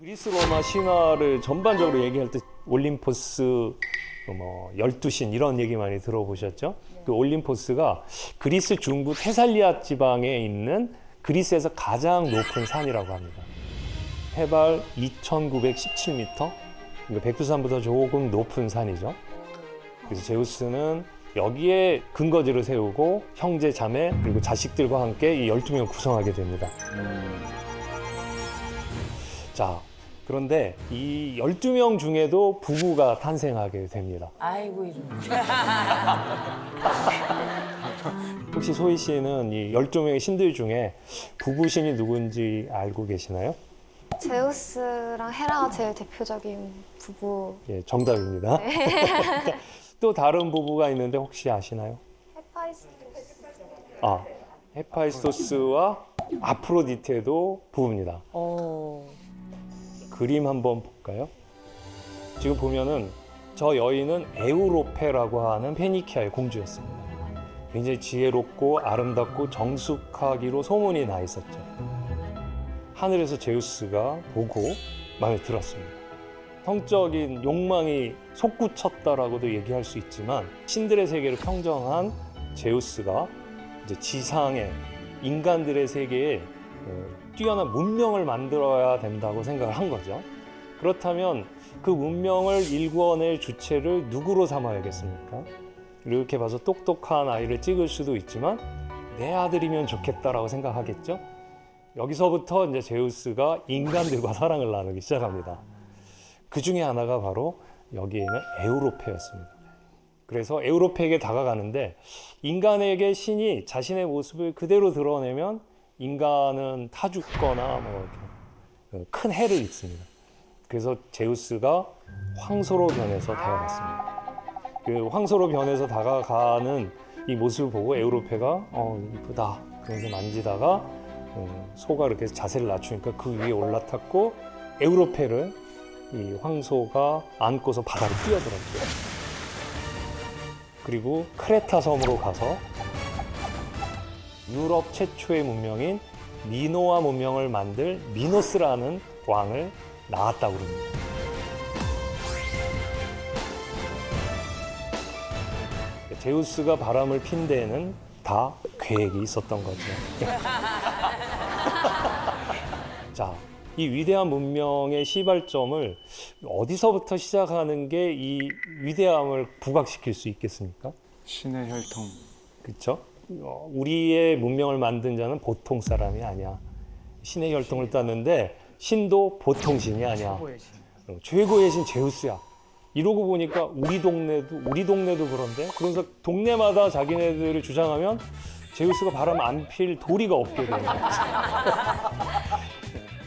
그리스 로마 신화를 전반적으로 얘기할 때 올림포스, 12신 이런 얘기 많이 들어보셨죠? 그 올림포스가 그리스 중부 테살리아 지방에 있는 그리스에서 가장 높은 산이라고 합니다. 해발 2,917m, 백두산보다 조금 높은 산이죠. 그래서 제우스는 여기에 근거지를 세우고 형제, 자매, 그리고 자식들과 함께 이 12명 구성하게 됩니다. 자, 그런데 이 12명 중에도 부부가 탄생하게 됩니다. 아이고 이런. 혹시 소희 씨는 이 12명의 신들 중에 부부신이 누군지 알고 계시나요? 제우스랑 헤라가 제일 대표적인 부부. 예, 정답입니다. 또 다른 부부가 있는데 혹시 아시나요? 헤파이스토스. 아, 헤파이스토스와 아프로디테도 부부입니다. 그림 한번 볼까요? 지금 보면은 저 여인은 에우로페라고 하는 페니키아의 공주였습니다. 굉장히 지혜롭고 아름답고 정숙하기로 소문이 나 있었죠. 하늘에서 제우스가 보고 마음에 들었습니다. 성적인 욕망이 솟구쳤다라고도 얘기할 수 있지만 신들의 세계를 평정한 제우스가 이제 지상의 인간들의 세계에 뛰어난 문명을 만들어야 된다고 생각을 한 거죠. 그렇다면 그 문명을 일궈낼 주체를 누구로 삼아야겠습니까? 이렇게 봐서 똑똑한 아이를 찍을 수도 있지만 내 아들이면 좋겠다라고 생각하겠죠. 여기서부터 이제 제우스가 인간들과 사랑을 나누기 시작합니다. 그 중에 하나가 바로 여기에 있는 에우로페였습니다. 그래서 에우로페에게 다가가는데 인간에게 신이 자신의 모습을 그대로 드러내면 인간은 타 죽거나 큰 해를 입습니다. 그래서 제우스가 황소로 변해서 다가갔습니다. 그 황소로 변해서 다가가는 이 모습을 보고 에우로페가 이쁘다 그러면서 만지다가 소가 이렇게 자세를 낮추니까 그 위에 올라탔고 에우로페를 이 황소가 안고서 바다로 뛰어들었죠. 그리고 크레타 섬으로 가서 유럽 최초의 문명인 미노아 문명을 만들 미노스라는 왕을 낳았다고 합니다. 제우스가 바람을 핀 데에는 다 계획이 있었던 거죠. 자, 이 위대한 문명의 시발점을 어디서부터 시작하는 게 이 위대함을 부각시킬 수 있겠습니까? 신의 혈통. 그렇죠? 우리의 문명을 만든 자는 보통 사람이 아니야. 신의 혈통을 땄는데 신도 보통 신이 아니야. 최고의 신 제우스야. 이러고 보니까 우리 동네도 그런데 그러면서 동네마다 자기네들을 주장하면 제우스가 바람 안 필 도리가 없게 되는 거죠.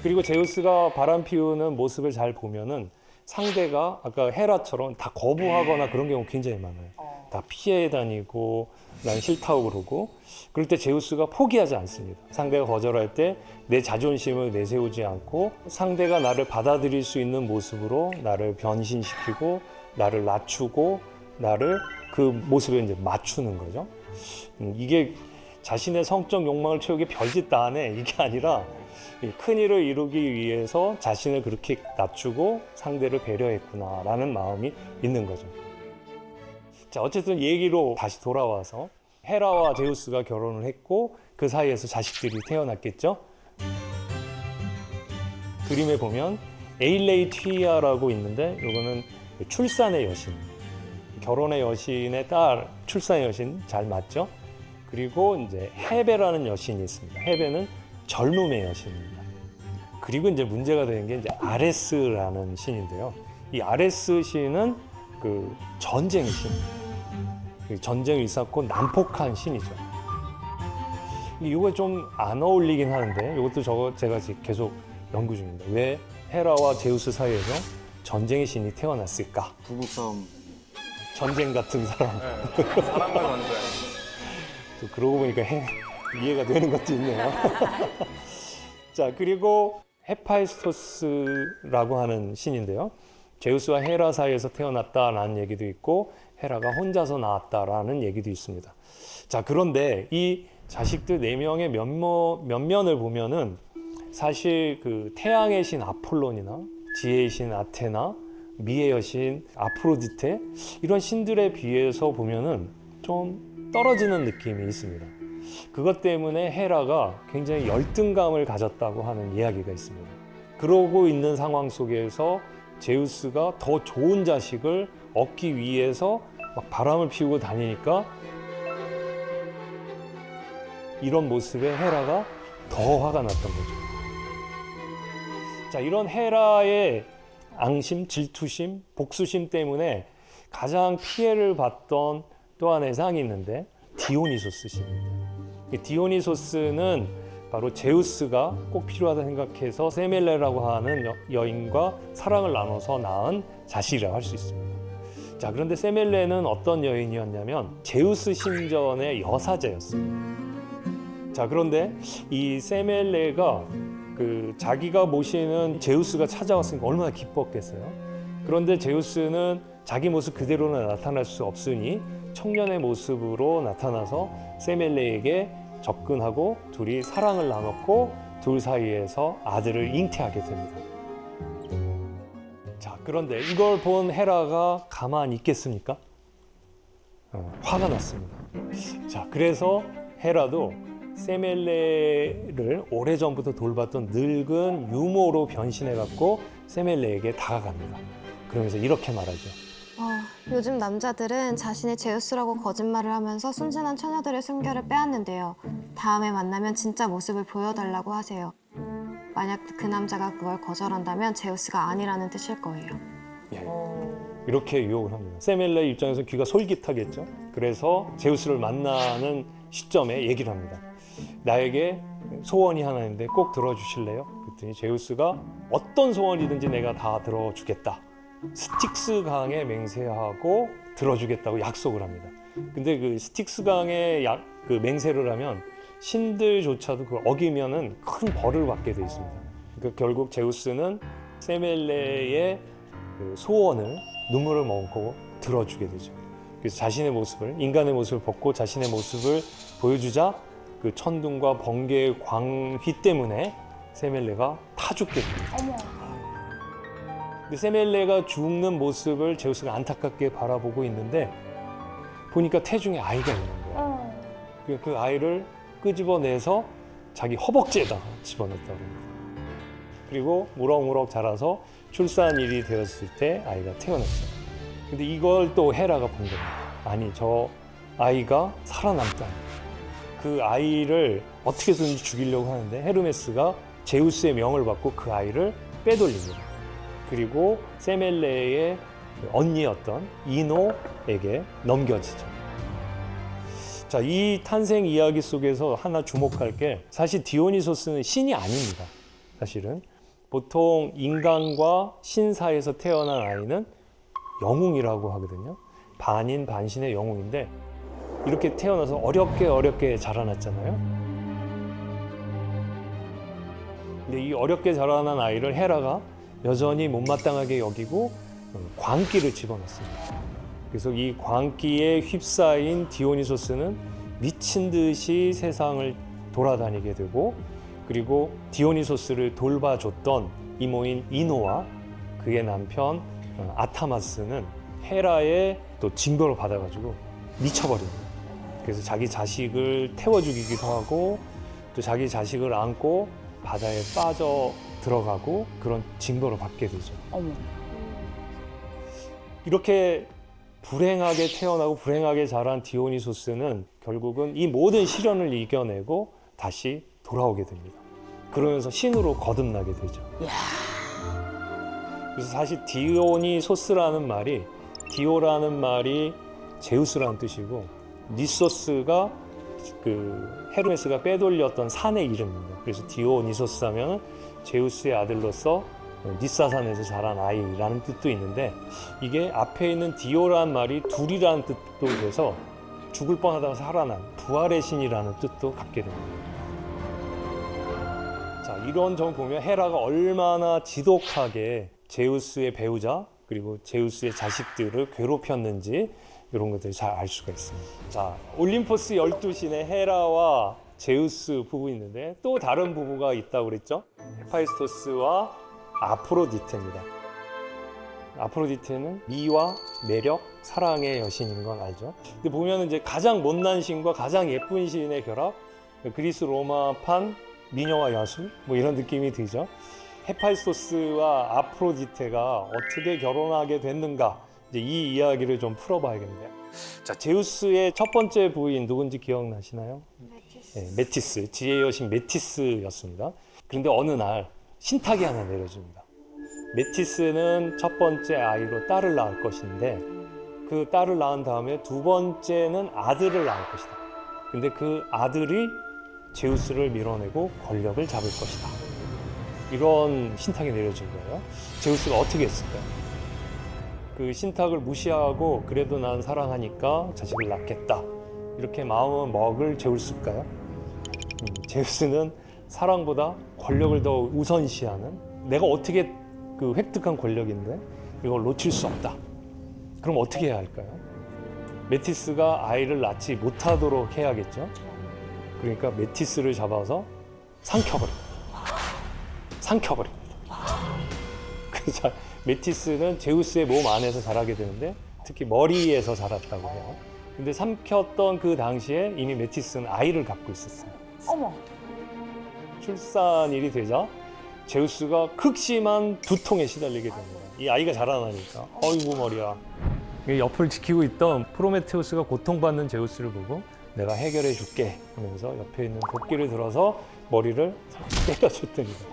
그리고 제우스가 바람 피우는 모습을 잘 보면은 상대가 아까 헤라처럼 다 거부하거나 그런 경우 굉장히 많아요. 다 피해 다니고 난 싫다고 그러고 그럴 때 제우스가 포기하지 않습니다. 상대가 거절할 때 내 자존심을 내세우지 않고 상대가 나를 받아들일 수 있는 모습으로 나를 변신시키고 나를 낮추고 나를 그 모습에 이제 맞추는 거죠. 이게 자신의 성적 욕망을 채우기 별짓 다 하네 이게 아니라 큰 일을 이루기 위해서 자신을 그렇게 낮추고 상대를 배려했구나라는 마음이 있는 거죠. 자, 어쨌든 얘기로 다시 돌아와서 헤라와 제우스가 결혼을 했고 그 사이에서 자식들이 태어났겠죠. 그림에 보면 에일레이튀아라고 있는데 이거는 출산의 여신, 결혼의 여신의 딸, 출산의 여신 잘 맞죠? 그리고 이제 헤베라는 여신이 있습니다. 헤베는 젊음의 여신입니다. 그리고 이제 문제가 되는 게 이제 아레스라는 신인데요. 이 아레스 신은 그 전쟁의 신. 전쟁을 일삼고 난폭한 신이죠. 이거 좀 안 어울리긴 하는데 이것도 제가 계속 연구 중입니다. 왜 헤라와 제우스 사이에서 전쟁의 신이 태어났을까? 부부싸움. 전쟁 같은 사람. 사랑을 만들어야 또 그러고 보니까 이해가 되는 것도 있네요. 자, 그리고 헤파이스토스라고 하는 신인데요. 제우스와 헤라 사이에서 태어났다라는 얘기도 있고 헤라가 혼자서 낳았다라는 얘기도 있습니다. 자, 그런데 이 자식들 4명의 면면을 보면은 사실 그 태양의 신 아폴론이나 지혜의 신 아테나, 미의 여신 아프로디테 이런 신들에 비해서 보면은 좀 떨어지는 느낌이 있습니다. 그것 때문에 헤라가 굉장히 열등감을 가졌다고 하는 이야기가 있습니다. 그러고 있는 상황 속에서 제우스가 더 좋은 자식을 얻기 위해서 막 바람을 피우고 다니니까 이런 모습에 헤라가 더 화가 났던 거죠. 자, 이런 헤라의 앙심, 질투심, 복수심 때문에 가장 피해를 봤던 또 하나의 상이 있는데 디오니소스 신입니다. 이 디오니소스는 바로 제우스가 꼭 필요하다 생각해서 세멜레라고 하는 여인과 사랑을 나눠서 낳은 자식이라고 할 수 있습니다. 자, 그런데 세멜레는 어떤 여인이었냐면 제우스 신전의 여사제였습니다. 자, 그런데 이 세멜레가 자기가 모시는 제우스가 찾아왔으니까 얼마나 기뻤겠어요. 그런데 제우스는 자기 모습 그대로는 나타날 수 없으니 청년의 모습으로 나타나서 세멜레에게 접근하고 둘이 사랑을 나눴고 둘 사이에서 아들을 잉태하게 됩니다. 자, 그런데 이걸 본 헤라가 가만히 있겠습니까? 화가 났습니다. 자, 그래서 헤라도 세멜레를 오래전부터 돌봤던 늙은 유모로 변신해갖고 세멜레에게 다가갑니다. 그러면서 이렇게 말하죠. 요즘 남자들은 자신의 제우스라고 거짓말을 하면서 순진한 처녀들의 순결을 빼앗는데요. 다음에 만나면 진짜 모습을 보여달라고 하세요. 만약 그 남자가 그걸 거절한다면 제우스가 아니라는 뜻일 거예요. 이렇게 유혹을 합니다. 세멜레 입장에서 귀가 솔깃하겠죠. 그래서 제우스를 만나는 시점에 얘기를 합니다. 나에게 소원이 하나 있는데 꼭 들어주실래요? 그랬더니 제우스가 어떤 소원이든지 내가 다 들어주겠다. 스틱스 강에 맹세하고 들어주겠다고 약속을 합니다. 근데 그 스틱스 강에 그 맹세를 하면 신들조차도 그걸 어기면은 큰 벌을 받게 돼 있습니다. 그러니까 결국 제우스는 세멜레의 그 소원을 눈물을 머금고 들어주게 되죠. 그래서 자신의 모습을, 인간의 모습을 벗고 자신의 모습을 보여주자 그 천둥과 번개의 광휘 때문에 세멜레가 타 죽게 됩니다. 근데 세멜레가 죽는 모습을 제우스가 안타깝게 바라보고 있는데 보니까 태중에 아이가 있는 거예요. 그 아이를 끄집어내서 자기 허벅지에다가 집어넣었다고 합니다. 그리고 무럭무럭 자라서 출산일이 되었을 때 아이가 태어났죠. 근데 이걸 또 헤라가 본 겁니다. 아니, 저 아이가 살아남다. 그 아이를 어떻게 해서든지 죽이려고 하는데 헤르메스가 제우스의 명을 받고 그 아이를 빼돌립니다. 그리고 세멜레의 언니였던 이노에게 넘겨지죠. 자, 이 탄생 이야기 속에서 하나 주목할 게 사실 디오니소스는 신이 아닙니다. 사실은 보통 인간과 신 사이에서 태어난 아이는 영웅이라고 하거든요. 반인 반신의 영웅인데 이렇게 태어나서 어렵게 자라났잖아요. 근데 이 어렵게 자라난 아이를 헤라가 여전히 못마땅하게 여기고 광기를 집어넣습니다. 그래서 이 광기에 휩싸인 디오니소스는 미친 듯이 세상을 돌아다니게 되고 그리고 디오니소스를 돌봐줬던 이모인 이노와 그의 남편 아타마스는 헤라의 또 징벌을 받아가지고 미쳐버립니다. 그래서 자기 자식을 태워 죽이기도 하고 또 자기 자식을 안고 바다에 빠져 들어가고 그런 징벌을 받게 되죠. 어머. 이렇게 불행하게 태어나고 불행하게 자란 디오니소스는 결국은 이 모든 시련을 이겨내고 다시 돌아오게 됩니다. 그러면서 신으로 거듭나게 되죠. 그래서 사실 디오니소스라는 말이 디오라는 말이 제우스라는 뜻이고 니소스가 그 헤르메스가 빼돌렸던 산의 이름입니다. 그래서 디오니소스 하면 제우스의 아들로서 니사산에서 자란 아이라는 뜻도 있는데 이게 앞에 있는 디오라는 말이 둘이라는 뜻도 돼서 죽을 뻔하다가 살아난 부활의 신이라는 뜻도 갖게 됩니다. 자, 이런 점 보면 헤라가 얼마나 지독하게 제우스의 배우자 그리고 제우스의 자식들을 괴롭혔는지 이런 것들을 잘 알 수가 있습니다. 자, 올림포스 12신의 헤라와 제우스 부부 있는데 또 다른 부부가 있다고 그랬죠. 헤파이스토스와 아프로디테입니다. 아프로디테는 미와 매력, 사랑의 여신인 건 알죠. 근데 보면 이제 가장 못난 신과 가장 예쁜 신의 결합, 그리스 로마판 미녀와 야수 뭐 이런 느낌이 들죠. 헤파이스토스와 아프로디테가 어떻게 결혼하게 됐는가, 이제 이 이야기를 좀 풀어봐야겠네요. 자, 제우스의 첫 번째 부인 누군지 기억나시나요? 네, 메티스, 지혜의 여신 메티스였습니다. 그런데 어느 날 신탁이 하나 내려집니다. 메티스는 첫 번째 아이로 딸을 낳을 것인데 그 딸을 낳은 다음에 두 번째는 아들을 낳을 것이다. 근데 그 아들이 제우스를 밀어내고 권력을 잡을 것이다. 이런 신탁이 내려진 거예요. 제우스가 어떻게 했을까요? 그 신탁을 무시하고 그래도 난 사랑하니까 자식을 낳겠다. 이렇게 마음을 먹을 제우스일까요? 제우스는 사랑보다 권력을 더 우선시하는, 내가 어떻게 그 획득한 권력인데 이걸 놓칠 수 없다. 그럼 어떻게 해야 할까요? 메티스가 아이를 낳지 못하도록 해야겠죠. 그러니까 메티스를 잡아서 삼켜버립니다. 그래서 메티스는 제우스의 몸 안에서 자라게 되는데 특히 머리에서 자랐다고 해요. 근데 삼켰던 그 당시에 이미 메티스는 아이를 갖고 있었어요. 어머. 출산일이 되자 제우스가 극심한 두통에 시달리게 됩니다. 이 아이가 자라나니까. 어이구 머리야. 옆을 지키고 있던 프로메테우스가 고통받는 제우스를 보고 내가 해결해 줄게 하면서 옆에 있는 도끼를 들어서 머리를 때려줬답니다.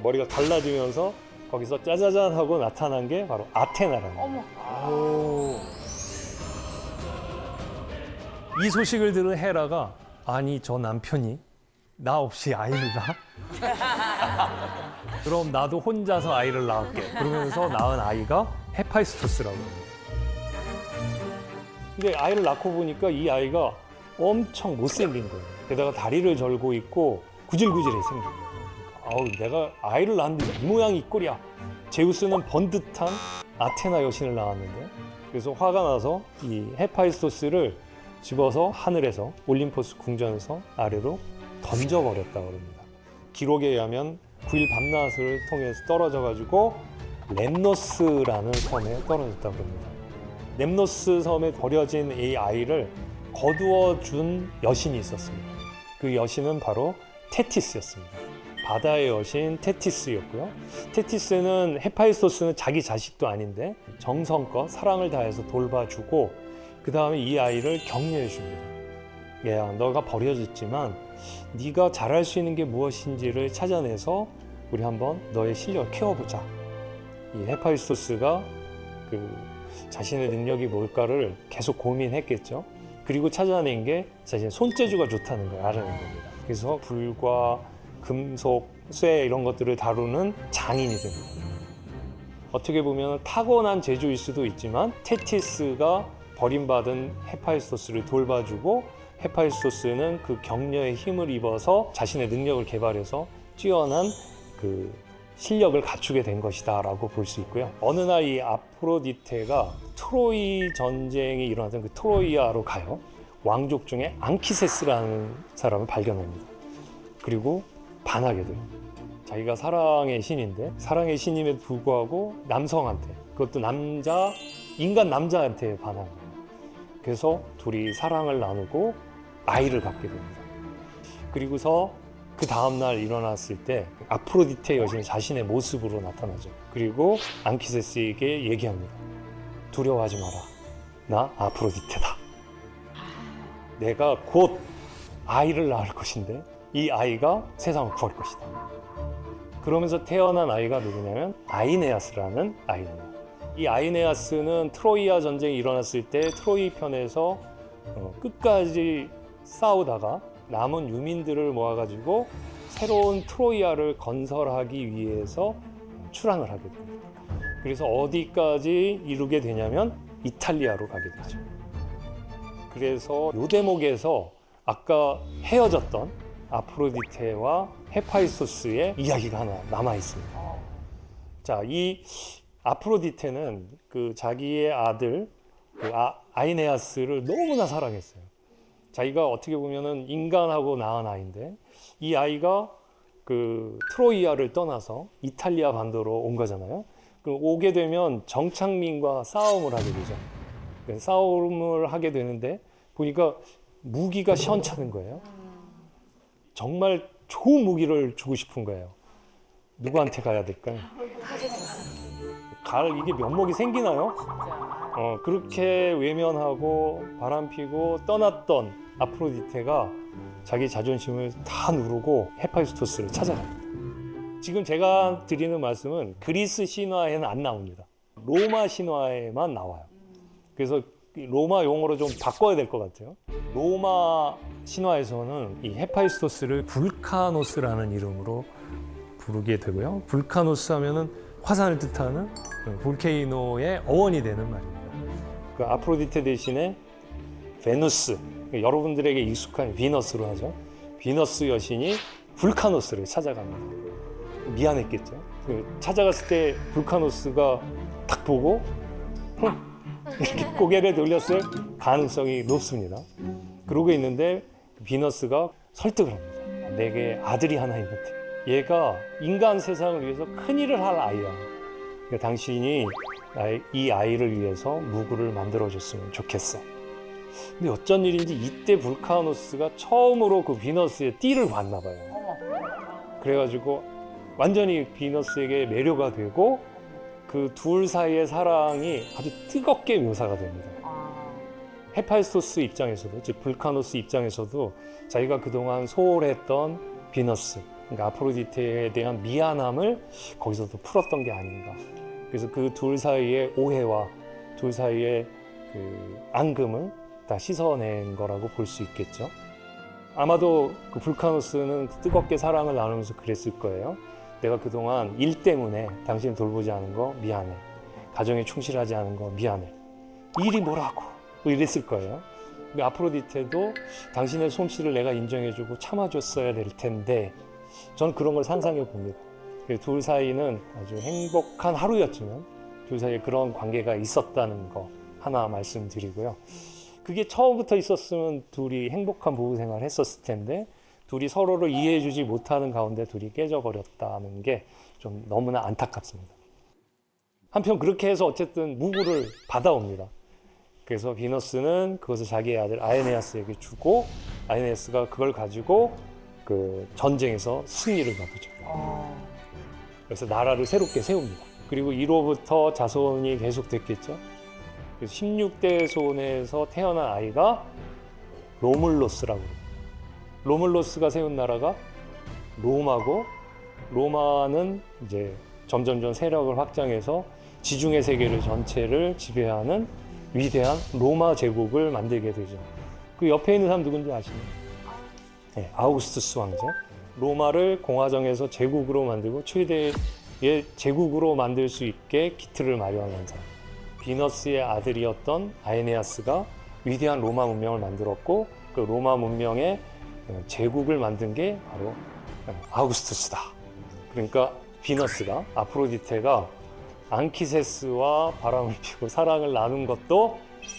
머리가 갈라지면서 거기서 짜자잔 하고 나타난 게 바로 아테나라는 거예요. 이 소식을 들은 헤라가, 아니 저 남편이 나 없이 아이를 낳아? 그럼 나도 혼자서 아이를 낳을게. 그러면서 낳은 아이가 헤파이스토스라고 합니다. 근데 아이를 낳고 보니까 이 아이가 엄청 못생긴 거예요. 게다가 다리를 절고 있고 구질구질해 생긴 거예요. 아우, 내가 아이를 낳았는데 이 모양이 이 꼴이야. 제우스는 번듯한 아테나 여신을 낳았는데, 그래서 화가 나서 이 헤파이스토스를 집어서 하늘에서 올림포스 궁전에서 아래로 던져버렸다고 합니다. 기록에 의하면 9일 밤낮을 통해서 떨어져가지고 렘노스라는 섬에 떨어졌다고 합니다. 렘노스 섬에 버려진 이 아이를 거두어준 여신이 있었습니다. 그 여신은 바로 테티스였습니다. 바다의 여신 테티스였고요. 테티스는 헤파이스토스는 자기 자식도 아닌데 정성껏 사랑을 다해서 돌봐주고 그 다음에 이 아이를 격려해 줍니다. 얘야, 너가 버려졌지만 네가 잘할 수 있는 게 무엇인지를 찾아내서 우리 한번 너의 실력을 키워보자. 이 헤파이스토스가 그 자신의 능력이 뭘까를 계속 고민했겠죠. 그리고 찾아낸 게 자신의 손재주가 좋다는 걸 알아낸 겁니다. 그래서 불과 금속, 쇠 이런 것들을 다루는 장인이 됩니다. 어떻게 보면 타고난 재주일 수도 있지만 테티스가 버림받은 헤파이스토스를 돌봐주고 헤파이스토스는 그 격려의 힘을 입어서 자신의 능력을 개발해서 뛰어난 그 실력을 갖추게 된 것이다 라고 볼 수 있고요. 어느 날 이 아프로디테가 트로이 전쟁이 일어나던 그 트로이아로 가요. 왕족 중에 앙키세스라는 사람을 발견합니다. 그리고 반하게 돼요. 자기가 사랑의 신인데 사랑의 신임에도 불구하고 남성한테, 그것도 남자, 인간 남자한테 반한 거예요. 그래서 둘이 사랑을 나누고 아이를 갖게 됩니다. 그리고서 그 다음날 일어났을 때 아프로디테 여신이 자신의 모습으로 나타나죠. 그리고 앙키세스에게 얘기합니다. 두려워하지 마라. 나 아프로디테다. 내가 곧 아이를 낳을 것인데 이 아이가 세상을 구할 것이다. 그러면서 태어난 아이가 누구냐면 아이네아스라는 아이입니다. 이 아이네아스는 트로이아 전쟁이 일어났을 때 트로이 편에서 끝까지 싸우다가 남은 유민들을 모아가지고 새로운 트로이아를 건설하기 위해서 출항을 하게 됩니다. 그래서 어디까지 이루게 되냐면 이탈리아로 가게 되죠. 그래서 이 대목에서 아까 헤어졌던 아프로디테와 헤파이스토스의 이야기가 하나 남아 있습니다. 자, 이 아프로디테는 그 자기의 아들 아이네아스를 너무나 사랑했어요. 자기가 어떻게 보면은 인간하고 낳은 아이인데 이 아이가 그 트로이아를 떠나서 이탈리아 반도로 온 거잖아요. 그럼 오게 되면 정착민과 싸움을 하게 되죠. 싸움을 하게 되는데 보니까 무기가 시원찮은 거예요. 정말 좋은 무기를 주고 싶은 거예요. 누구한테 가야 될까요? 이게 면목이 생기나요? 그렇게 외면하고 바람피고 떠났던 아프로디테가 자기 자존심을 다 누르고 헤파이스토스를 찾아갑니다. 지금 제가 드리는 말씀은 그리스 신화에는 안 나옵니다. 로마 신화에만 나와요. 그래서 로마 용어로 좀 바꿔야 될 것 같아요. 로마 신화에서는 이 헤파이스토스를 불카노스라는 이름으로 부르게 되고요. 불카노스 하면은 화산을 뜻하는 볼케이노의 어원이 되는 말입니다. 그 아프로디테 대신에 베누스, 여러분들에게 익숙한 비너스로 하죠. 비너스 여신이 불카노스를 찾아갑니다. 미안했겠죠. 찾아갔을 때 불카노스가 딱 보고 이렇게 고개를 돌렸을 가능성이 높습니다. 그러고 있는데 비너스가 설득을 합니다. 내게 아들이 하나 있는데 얘가 인간 세상을 위해서 큰일을 할 아이야. 그러니까 당신이 이 아이를 위해서 무구를 만들어줬으면 좋겠어. 근데 어쩐 일인지 이때 불카노스가 처음으로 그 비너스의 띠를 봤나 봐요. 그래가지고 완전히 비너스에게 매료가 되고 그 둘 사이의 사랑이 아주 뜨겁게 묘사가 됩니다. 헤파이스토스 입장에서도, 즉 불카노스 입장에서도 자기가 그동안 소홀했던 비너스, 그러니까 아프로디테에 대한 미안함을 거기서도 풀었던 게 아닌가. 그래서 그 둘 사이의 오해와 둘 사이의 그 앙금을 다 씻어낸 거라고 볼 수 있겠죠. 아마도 그 불카노스는 뜨겁게 사랑을 나누면서 그랬을 거예요. 내가 그동안 일 때문에 당신을 돌보지 않은 거 미안해. 가정에 충실하지 않은 거 미안해. 일이 뭐라고? 뭐 이랬을 거예요. 아프로디테도 당신의 솜씨를 내가 인정해주고 참아줬어야 될 텐데 저는 그런 걸 상상해 봅니다. 둘 사이는 아주 행복한 하루였지만 둘 사이에 그런 관계가 있었다는 거 하나 말씀드리고요. 그게 처음부터 있었으면 둘이 행복한 부부 생활을 했었을 텐데 둘이 서로를 이해해주지 못하는 가운데 둘이 깨져버렸다는 게 좀 너무나 안타깝습니다. 한편 그렇게 해서 어쨌든 무구를 받아옵니다. 그래서 비너스는 그것을 자기의 아들 아에네아스에게 주고 아에네아스가 그걸 가지고 그 전쟁에서 승리를 거두죠. 그래서 나라를 새롭게 세웁니다. 그리고 이로부터 자손이 계속됐겠죠. 그래서 16대 손에서 태어난 아이가 로물로스라고 합니다. 로물로스가 세운 나라가 로마고 로마는 이제 점점점 세력을 확장해서 지중해 세계를 전체를 지배하는 위대한 로마 제국을 만들게 되죠. 그 옆에 있는 사람 누군지 아시나요? 네, 아우구스투스 왕제. 로마를 공화정에서 제국으로 만들고 최대의 제국으로 만들 수 있게 기틀을 마련한 사람. 비너스의 아들이었던 아에네아스가 위대한 로마 문명을 만들었고 그 로마 문명의 제국을 만든 게 바로 아우구스투스다. 그러니까 비너스가, 아프로디테가 앙키세스와 바람을 피고 사랑을 나눈 것도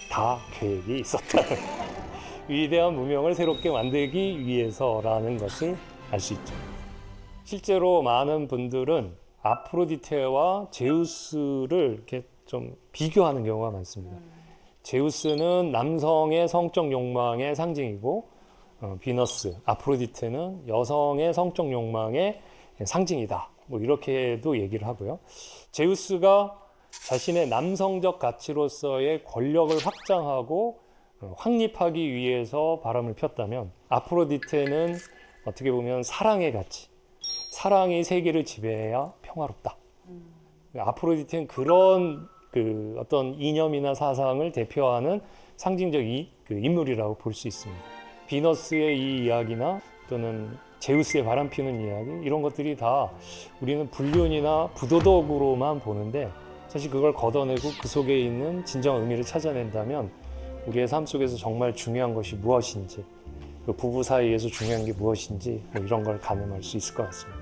다 계획이 있었다는 위대한 문명을 새롭게 만들기 위해서라는 것을 알 수 있죠. 실제로 많은 분들은 아프로디테와 제우스를 이렇게 좀 비교하는 경우가 많습니다. 제우스는 남성의 성적 욕망의 상징이고 비너스, 아프로디테는 여성의 성적 욕망의 상징이다. 뭐 이렇게도 얘기를 하고요. 제우스가 자신의 남성적 가치로서의 권력을 확장하고 확립하기 위해서 바람을 폈다면 아프로디테는 어떻게 보면 사랑의 가치, 사랑이 세계를 지배해야 평화롭다. 아프로디테는 그런 그 어떤 이념이나 사상을 대표하는 상징적 인물이라고 볼 수 있습니다. 비너스의 이 이야기나 또는 제우스의 바람피는 이야기 이런 것들이 다 우리는 불륜이나 부도덕으로만 보는데 사실 그걸 걷어내고 그 속에 있는 진정한 의미를 찾아낸다면 우리의 삶 속에서 정말 중요한 것이 무엇인지 그 부부 사이에서 중요한 게 무엇인지 뭐 이런 걸 가늠할 수 있을 것 같습니다.